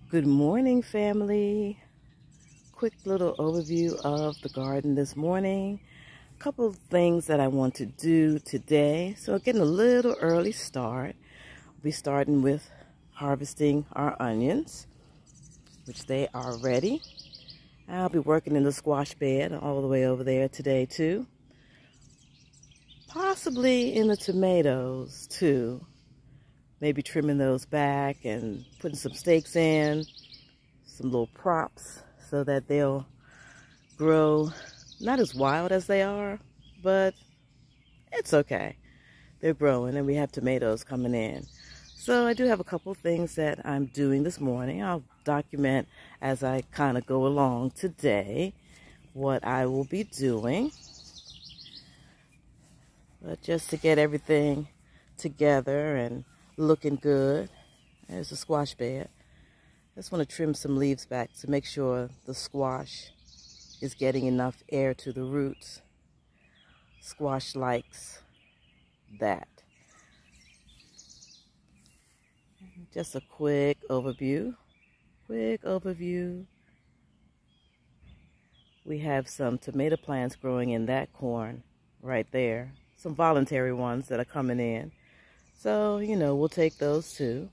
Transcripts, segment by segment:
Good morning, family. Quick little overview of the garden this morning. A couple of things that I want to do today. So getting a little early start. We'll be starting with harvesting our onions, which they are ready. I'll be working in the squash bed all the way over there today too. Possibly in the tomatoes too. Maybe trimming those back and putting some stakes in, some little props so that they'll grow not as wild as they are, but it's okay. They're growing and we have tomatoes coming in. So I do have a couple of things that I'm doing this morning. I'll document as I kind of go along today what I will be doing. But just to get everything together and looking good. There's the squash bed. I just want to trim some leaves back to make sure the squash is getting enough air to the roots. Squash likes that. Just a quick overview. We have some tomato plants growing in that corn right there. Some voluntary ones that are coming in. So, we'll take those too.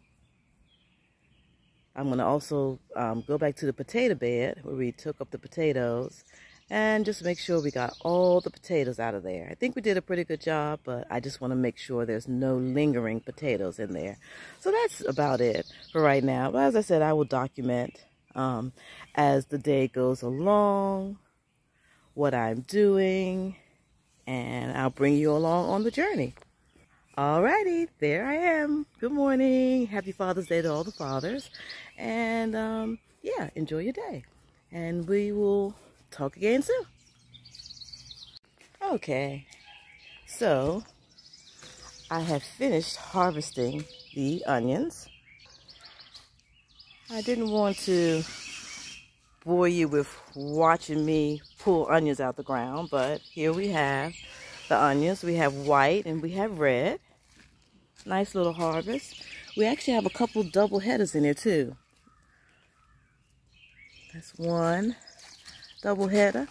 I'm going to also go back to the potato bed where we took up the potatoes and just make sure we got all the potatoes out of there. I think we did a pretty good job, but I just want to make sure there's no lingering potatoes in there. So that's about it for right now. But as I said, I will document as the day goes along what I'm doing, and I'll bring you along on the journey. Alrighty, there I am. Good morning. Happy Father's Day to all the fathers. And yeah, enjoy your day. And we will talk again soon. Okay, so I have finished harvesting the onions. I didn't want to bore you with watching me pull onions out the ground, but here we have the onions. We have white and we have red. Nice little harvest. We actually have a couple double headers in there too. That's one double header.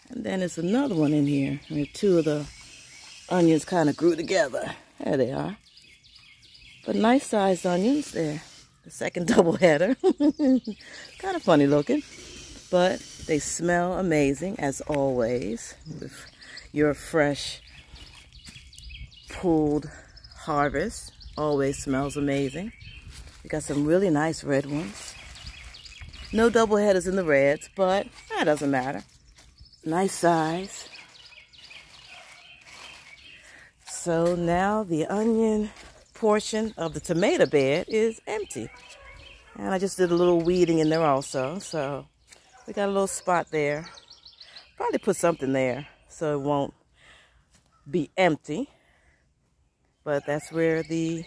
And then there's another one in here. Where two of the onions kind of grew together. There they are. But nice sized onions there. The second double header. Kind of funny looking. But they smell amazing as always. With your fresh pulled harvest. Always smells amazing. We got some really nice red ones. No double headers in the reds, but that doesn't matter. Nice size. So now the onion portion of the tomato bed is empty. And I just did a little weeding in there also. So we got a little spot there. Probably put something there so it won't be empty. But that's where the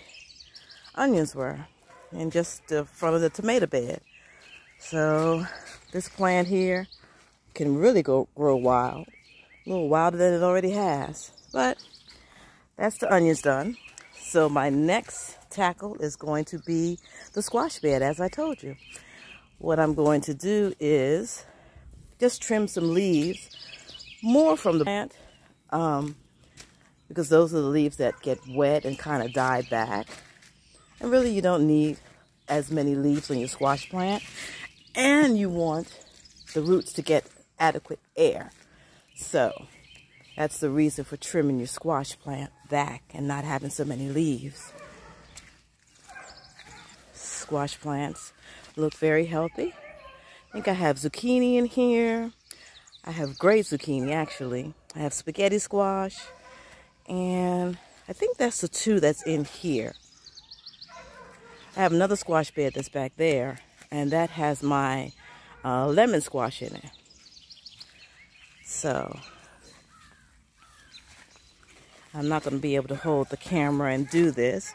onions were, and just the front of the tomato bed. So this plant here can really grow wild, a little wilder than it already has. But that's the onions done. So my next tackle is going to be the squash bed, as I told you. What I'm going to do is just trim some leaves, more from the plant, because those are the leaves that get wet and kind of die back. And really you don't need as many leaves on your squash plant. And you want the roots to get adequate air. So that's the reason for trimming your squash plant back and not having so many leaves. Squash plants look very healthy. I think I have zucchini in here. I have great zucchini actually. I have spaghetti squash. And I think that's the two that's in here. I have another squash bed that's back there, and that has my lemon squash in it. So I'm not going to be able to hold the camera and do this.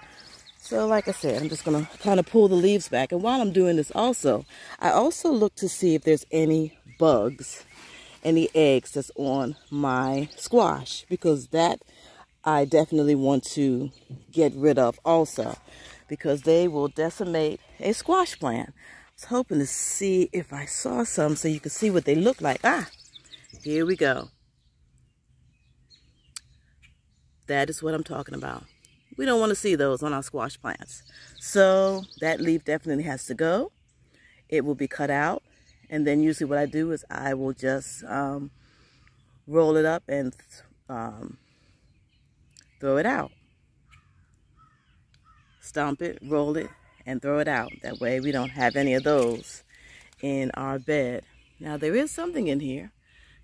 So like I said, I'm just going to kind of pull the leaves back. And while I'm doing this also, I also look to see if there's any bugs, any eggs that's on my squash, because that I definitely want to get rid of also, because they will decimate a squash plant. was hoping to see if I saw some so you could see what they look like. Ah, here we go. That is what I'm talking about. We don't want to see those on our squash plants. So that leaf definitely has to go. It will be cut out. And then usually what I do is I will just roll it up and throw it out. Stomp it, roll it, and throw it out. That way we don't have any of those in our bed. Now there is something in here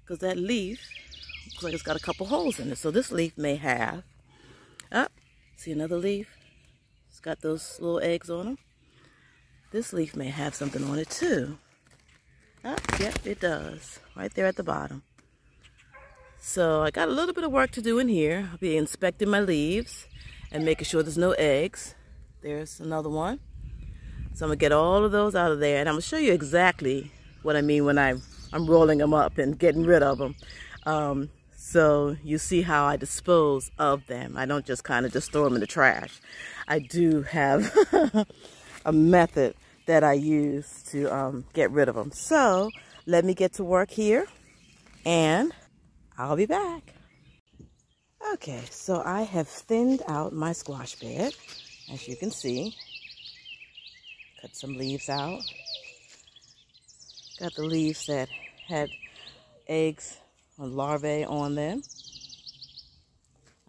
because that leaf looks like it's got a couple holes in it. So this leaf may have, see another leaf? It's got those little eggs on them. This leaf may have something on it too. Yep, it does. Right there at the bottom. So I got a little bit of work to do in here. I'll be inspecting my leaves and making sure there's no eggs. There's another one. So I'm going to get all of those out of there. And I'm going to show you exactly what I mean when I'm rolling them up and getting rid of them. So you see how I dispose of them. I don't just kind of just throw them in the trash. I do have a method that I use to get rid of them. So let me get to work here and I'll be back. Okay, so I have thinned out my squash bed, as you can see. Cut some leaves out. Got the leaves that had eggs or larvae on them.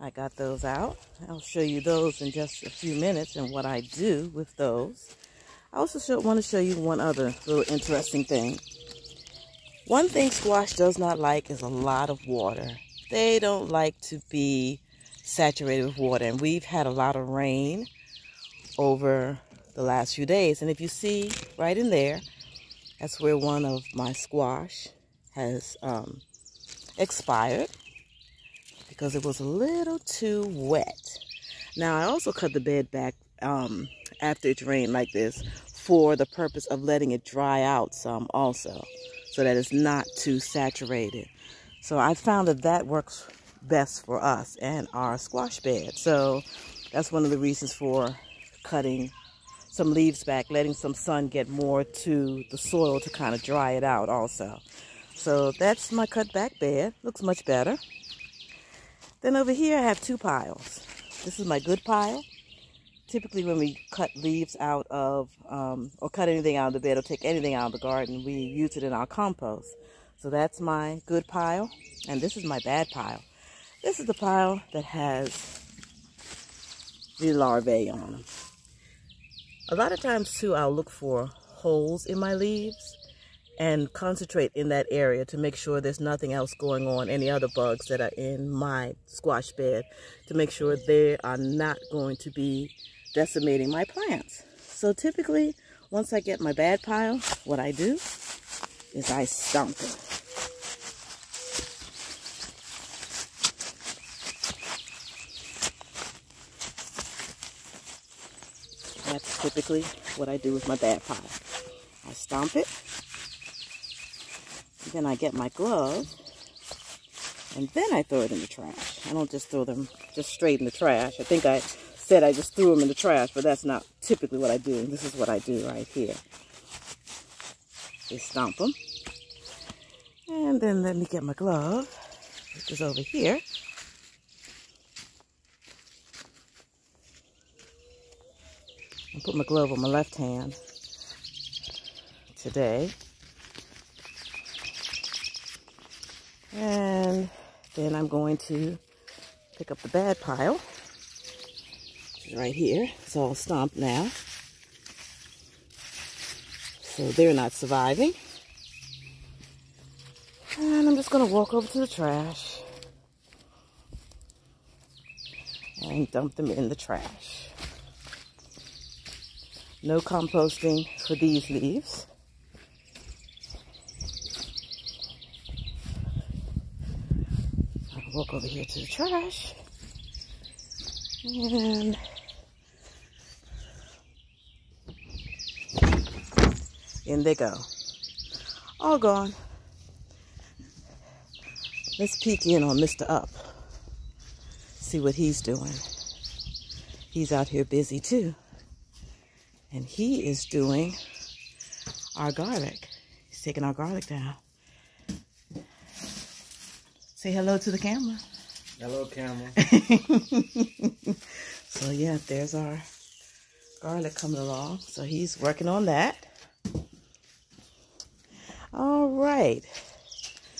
I got those out. I'll show you those in just a few minutes and what I do with those. I also want to show you one other little interesting thing. One thing squash does not like is a lot of water. They don't like to be saturated with water. And we've had a lot of rain over the last few days. And if you see right in there, that's where one of my squash has expired because it was a little too wet. Now I also cut the bed back after it's rained like this for the purpose of letting it dry out some also, so that it's not too saturated. So I found that that works best for us and our squash bed. So that's one of the reasons for cutting some leaves back, letting some sun get more to the soil to kind of dry it out also. So that's my cut back bed. Looks much better. Then over here I have two piles. This is my good pile. Typically when we cut leaves out of, or cut anything out of the bed or take anything out of the garden, we use it in our compost. So that's my good pile. And this is my bad pile. This is the pile that has the larvae on them. A lot of times too, I'll look for holes in my leaves and concentrate in that area to make sure there's nothing else going on, any other bugs that are in my squash bed, to make sure they are not going to be decimating my plants. So typically, once I get my bad pile, what I do is I stomp it. That's typically what I do with my bad pile. I stomp it. Then I get my glove, and then I throw it in the trash. I don't just throw them just straight in the trash. I think I said I just threw them in the trash, but that's not typically what I do. This is what I do right here. Just stomp them. And then let me get my glove, which is over here. I'll put my glove on my left hand today. And then I'm going to pick up the bad pile, which is right here. It's all stomped now. So they're not surviving. And I'm just going to walk over to the trash and dump them in the trash. No composting for these leaves. I'll walk over here to the trash. And in they go. All gone. Let's peek in on Mr. Up. See what he's doing. He's out here busy too. And he is doing our garlic. He's taking our garlic down. Say hello to the camera. Hello, camera. So yeah, there's our garlic coming along. So he's working on that. All right.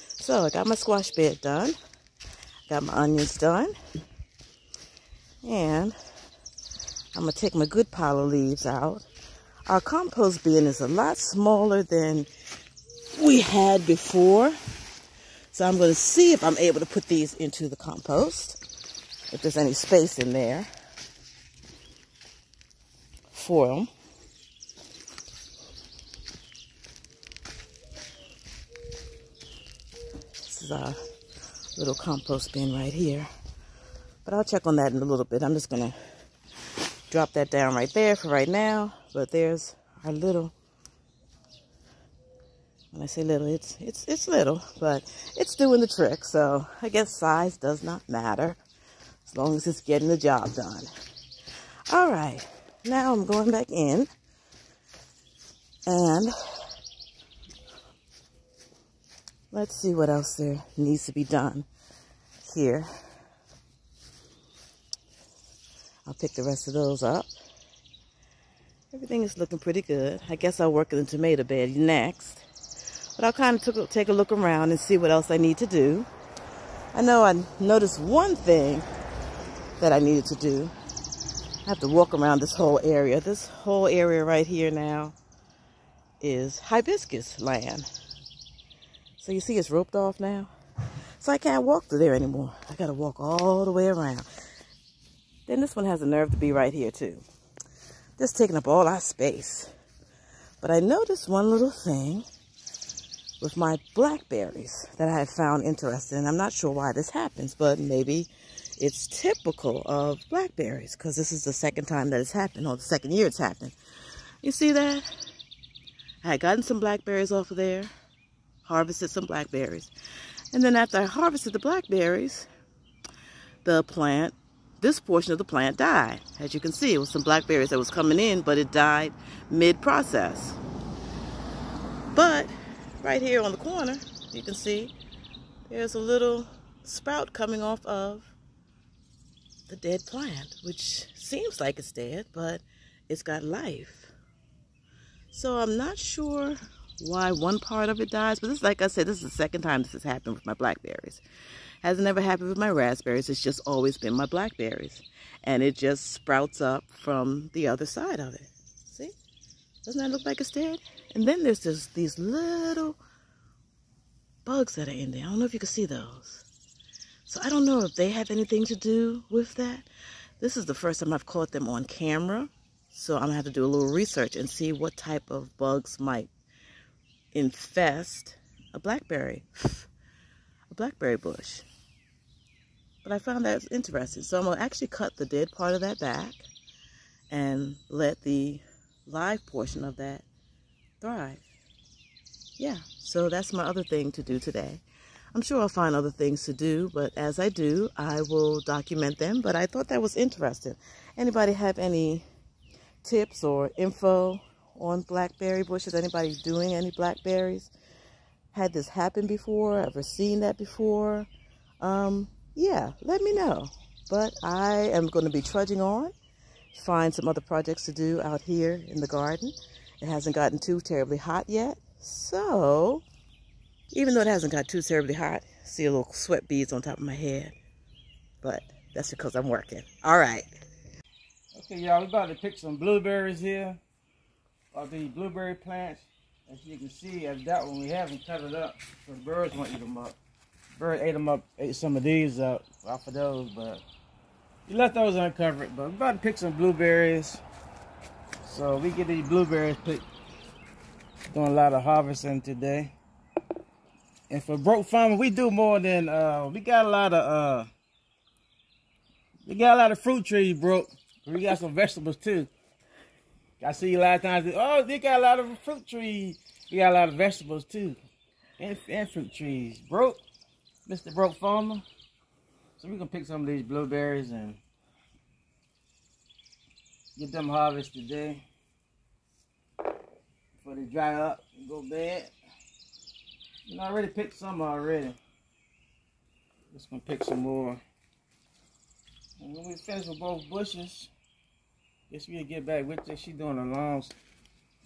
So I got my squash bed done. Got my onions done. And I'm going to take my good pile of leaves out. Our compost bin is a lot smaller than we had before. So I'm going to see if I'm able to put these into the compost, if there's any space in there for them. This is our little compost bin right here. But I'll check on that in a little bit. I'm just going to drop that down right there for right now. But there's our little, when I say little, it's little, but it's doing the trick. So I guess size does not matter as long as it's getting the job done. All right, now I'm going back in and let's see what else there needs to be done here. I'll pick the rest of those up. Everything is looking pretty good. I guess I'll work in the tomato bed next. But I'll kind of take a look around and see what else I need to do. I know I noticed one thing that I needed to do. I have to walk around this whole area. This whole area right here now is hibiscus land. So you see it's roped off now. So I can't walk through there anymore. I got to walk all the way around. Then this one has the nerve to be right here too. Just taking up all our space. But I noticed one little thing with my blackberries that I have found interesting. I'm not sure why this happens, but maybe it's typical of blackberries because this is the second time that it's happened, or the second year it's happened. You see that? I had gotten some blackberries off of there, harvested some blackberries. And then after I harvested the blackberries, the plant, this portion of the plant died. As you can see, it was some blackberries that was coming in, but it died mid-process. But right here on the corner, you can see there's a little sprout coming off of the dead plant, which seems like it's dead, but it's got life. So I'm not sure why one part of it dies, but this, like I said, this is the second time this has happened with my blackberries. Hasn't ever happened with my raspberries. It's just always been my blackberries. And it just sprouts up from the other side of it. See? Doesn't that look like it's dead? And then there's just these little bugs that are in there. I don't know if you can see those. So I don't know if they have anything to do with that. This is the first time I've caught them on camera. So I'm going to have to do a little research and see what type of bugs might infest a blackberry bush. But I found that interesting. So I'm going to actually cut the dead part of that back and let the live portion of that thrive. Yeah, so that's my other thing to do today. I'm sure I'll find other things to do, but as I do, I will document them. But I thought that was interesting. Anybody have any tips or info on blackberry bushes? Anybody doing any blackberries? Had this happen before? Ever seen that before? Yeah, let me know. But I am going to be trudging on, find some other projects to do out here in the garden. It hasn't gotten too terribly hot yet. So, even though it hasn't got too terribly hot, see a little sweat beads on top of my head. But that's because I'm working. All right. Okay, y'all, we're about to pick some blueberries here. Of the blueberry plants. As you can see, as that one, we haven't cut it up, so the birds won't eat them up. Bird ate them up, ate some of these up off of those, but we left those uncovered. But we're about to pick some blueberries. So we get these blueberries picked. Doing a lot of harvesting today. And for Broke Farmer, we do more than we got a lot of fruit trees, Broke. We got some vegetables too. I see you a lot of times. Oh, they got a lot of fruit trees. We got a lot of vegetables too, and fruit trees. Broke, Mr. Broke Farmer. So we can pick some of these blueberries and get them harvested today before they dry up go bad. You know, I already picked some already. Just gonna pick some more. And when we finish with both bushes, guess we'll get back with this. She doing a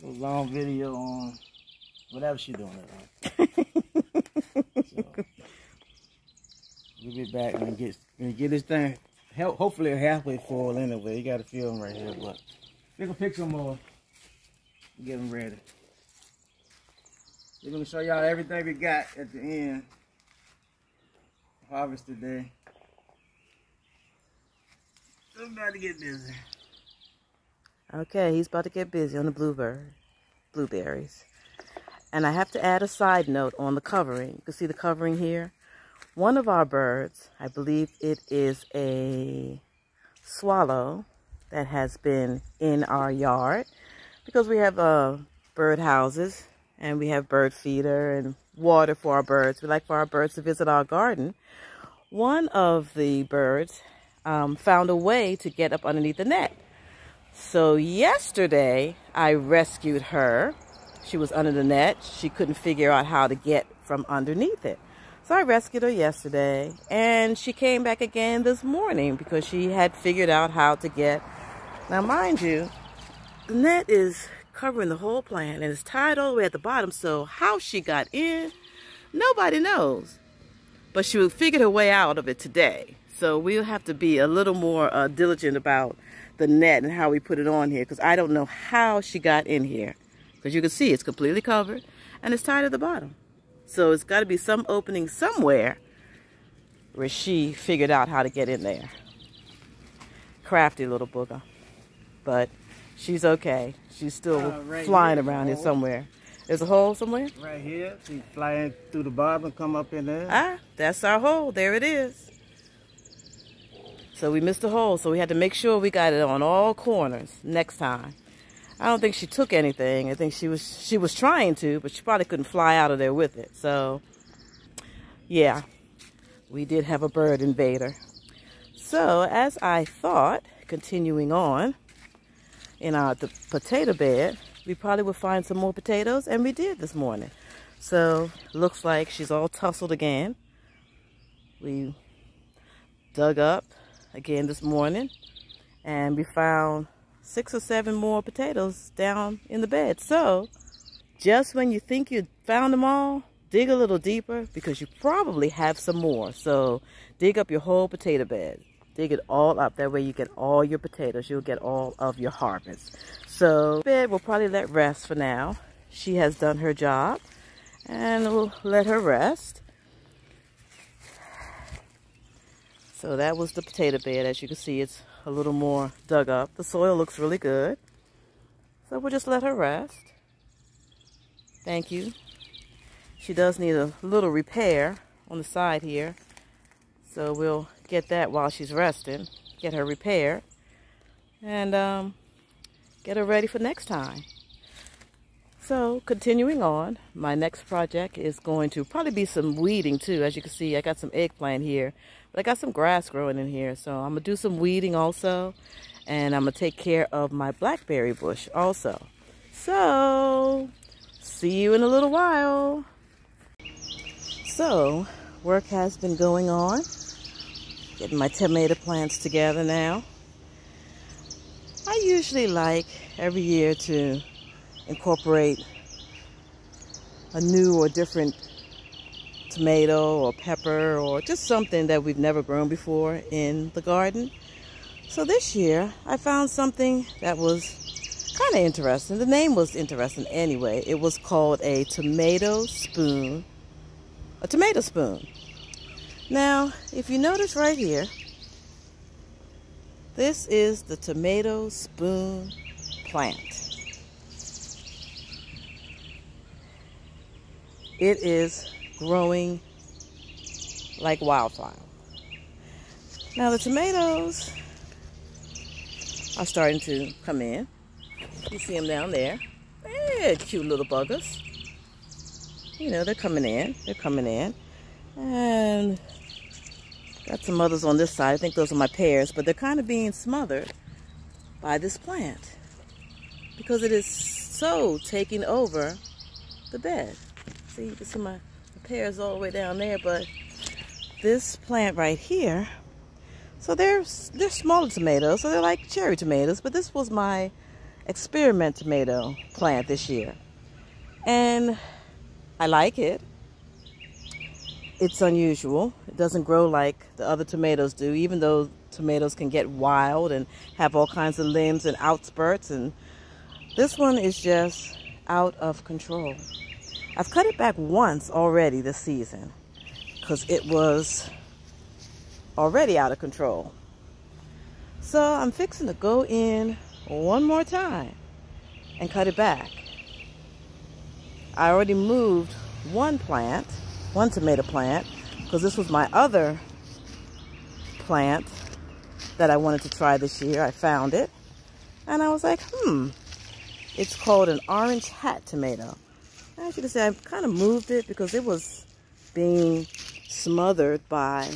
long video on whatever she doing it on. So we'll be back and get this thing hopefully halfway full anyway. You got to feel them right here, but we're gonna pick some more. Get them ready. We're gonna show y'all everything we got at the end. Harvest today. I'm about to get busy. Okay, he's about to get busy on the blueberries. And I have to add a side note on the covering. You can see the covering here. One of our birds, I believe it is a swallow that has been in our yard because we have bird houses and we have bird feeder and water for our birds. We like for our birds to visit our garden. One of the birds found a way to get up underneath the net. So yesterday I rescued her. She was under the net. She couldn't figure out how to get from underneath it. So I rescued her yesterday, and she came back again this morning because she had figured out how to get. Now, mind you, the net is covering the whole plant, and it's tied all the way at the bottom, so how she got in, nobody knows. But she figured her way out of it today. So we'll have to be a little more diligent about the net and how we put it on here, because I don't know how she got in here. Because you can see it's completely covered, and it's tied at the bottom. So it's got to be some opening somewhere where she figured out how to get in there. Crafty little booger. But she's okay. She's still flying around here somewhere. There's a hole somewhere? Right here. She's flying through the bottom and come up in there. Ah, that's our hole. There it is. So we missed a hole. So we had to make sure we got it on all corners next time. I don't think she took anything. I think she was trying to, but she probably couldn't fly out of there with it. So, yeah, we did have a bird invader. So, as I thought, continuing on in the potato bed, we probably would find some more potatoes, and we did this morning. So, looks like she's all tussled again. We dug up again this morning, and we found 6 or 7 more potatoes down in the bed. So just when you think you found them all, dig a little deeper because you probably have some more. So dig up your whole potato bed. Dig it all up. That way you get all your potatoes. You'll get all of your harvest. So bed we'll probably let rest for now. She has done her job and we'll let her rest. So that was the potato bed. As you can see, it's a little more dug up. The soil looks really good. So we'll just let her rest. Thank you. She does need a little repair on the side here. So we'll get that while she's resting. Get her repaired. And get her ready for next time. So continuing on, my next project is going to probably be some weeding too. As you can see, I got some eggplant here. But I got some grass growing in here, so I'm going to do some weeding also. And I'm going to take care of my blackberry bush also. So, see you in a little while. So, work has been going on. Getting my tomato plants together now. I usually like every year to incorporate a new or different tomato or pepper or just something that we've never grown before in the garden. So this year I found something that was kind of interesting. The name was interesting anyway. It was called a tomato spoon. A tomato spoon. Now, if you notice right here, this is the tomato spoon plant. It is growing like wildfire. Now the tomatoes are starting to come in. You see them down there. They're cute little buggers. You know, they're coming in. They're coming in. And got some others on this side. I think those are my pears, but they're kind of being smothered by this plant because it is so taking over the bed. See, you can see my pears all the way down there, but this plant right here, so they're smaller tomatoes, so they're like cherry tomatoes, but this was my experiment tomato plant this year. And I like it. It's unusual. It doesn't grow like the other tomatoes do, even though tomatoes can get wild and have all kinds of limbs and outspurts, and this one is just out of control. I've cut it back once already this season because it was already out of control. So I'm fixing to go in one more time and cut it back. I already moved one tomato plant, because this was my other plant that I wanted to try this year. I found it and I was like, it's called an orange hat tomato. As you can see, I kind of moved it because it was being smothered by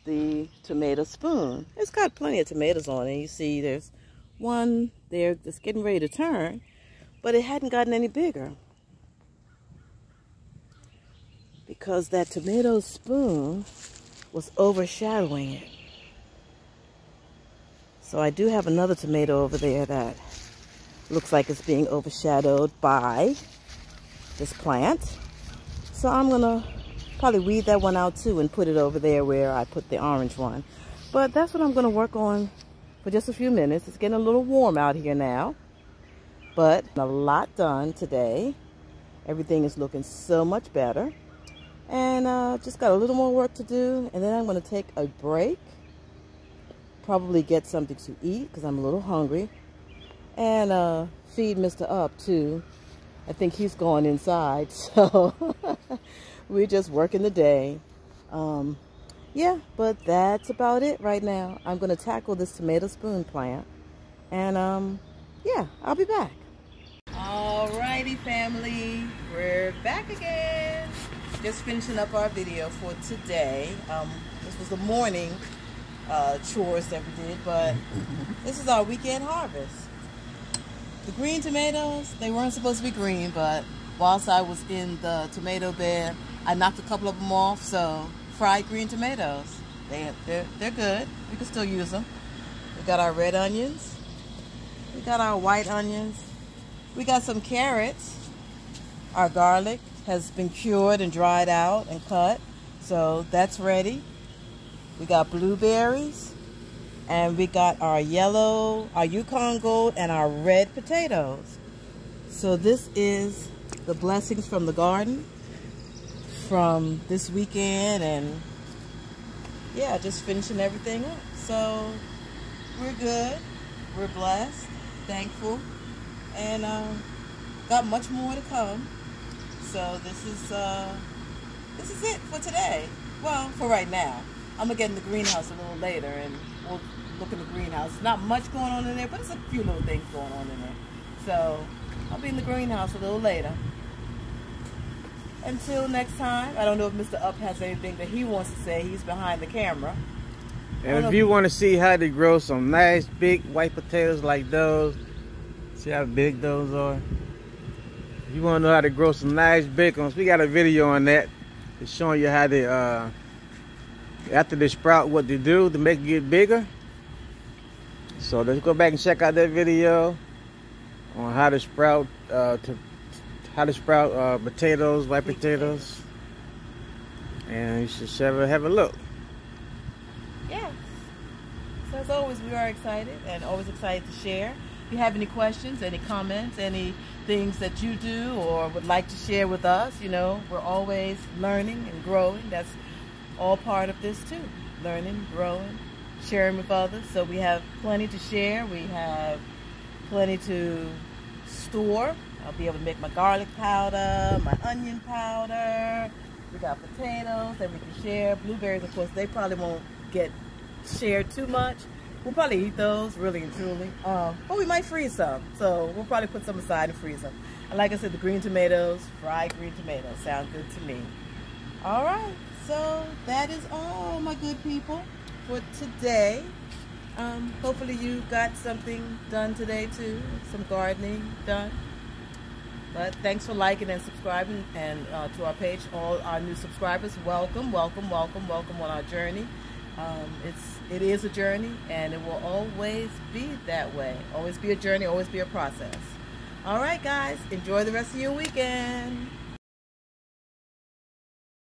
the tomato spoon. It's got plenty of tomatoes on it. You see there's one there that's getting ready to turn, but it hadn't gotten any bigger because that tomato spoon was overshadowing it. So I do have another tomato over there that looks like it's being overshadowed by this plant. So I'm gonna probably weed that one out too and put it over there where I put the orange one. But that's what I'm gonna work on for just a few minutes. It's getting a little warm out here now, but a lot done today. Everything is looking so much better. And just got a little more work to do, and then I'm going to take a break, probably get something to eat because I'm a little hungry, and feed Mr. Up too. I think he's going inside, so we're just working the day. Yeah, but that's about it right now. I'm going to tackle this tomato spoon plant, and yeah, I'll be back. Alrighty, family, we're back again. Just finishing up our video for today. This was the morning chores that we did, but this is our weekend harvest. The green tomatoes, they weren't supposed to be green, but whilst I was in the tomato bed, I knocked a couple of them off, so fried green tomatoes. They're good. We can still use them. We got our red onions. We got our white onions. We got some carrots. Our garlic has been cured and dried out and cut, so that's ready. We got blueberries, and we got our Yukon Gold, and our red potatoes. So this is the blessings from the garden from this weekend, and yeah, just finishing everything up. So we're good, we're blessed, thankful, and got much more to come. So this is it for today. Well, for right now. I'm gonna get in the greenhouse a little later, and we'll look in the greenhouse. Not much going on in there, but there's a few little things going on in there. So I'll be in the greenhouse a little later. Until next time, I don't know if Mr. Up has anything that he wants to say. He's behind the camera. And if you want to see how to grow some nice big white potatoes like those, see how big those are? If you want to know how to grow some nice big ones, we got a video on that. It's showing you how to, after they sprout, what to do to make it get bigger. So let's go back and check out that video on how to sprout, potatoes, white potatoes, and you should have a look. Yes. So as always, we are excited and always excited to share. If you have any questions, any comments, any things that you do or would like to share with us, you know, we're always learning and growing. That's all part of this too. Learning, growing, sharing with others. So we have plenty to share. We have plenty to store. I'll be able to make my garlic powder, my onion powder. We got potatoes that we can share. Blueberries, of course, they probably won't get shared too much. We'll probably eat those, really and truly. But we might freeze some. So we'll probably put some aside and freeze them. And like I said, the green tomatoes, fried green tomatoes, sound good to me. All right. So that is all, my good people, for today. Hopefully you got something done today too. Some gardening done. But thanks for liking and subscribing, and to our page, all our new subscribers, welcome, welcome, welcome, welcome on our journey. It is a journey, and it will always be that way. Always be a journey, always be a process. All right, guys, enjoy the rest of your weekend.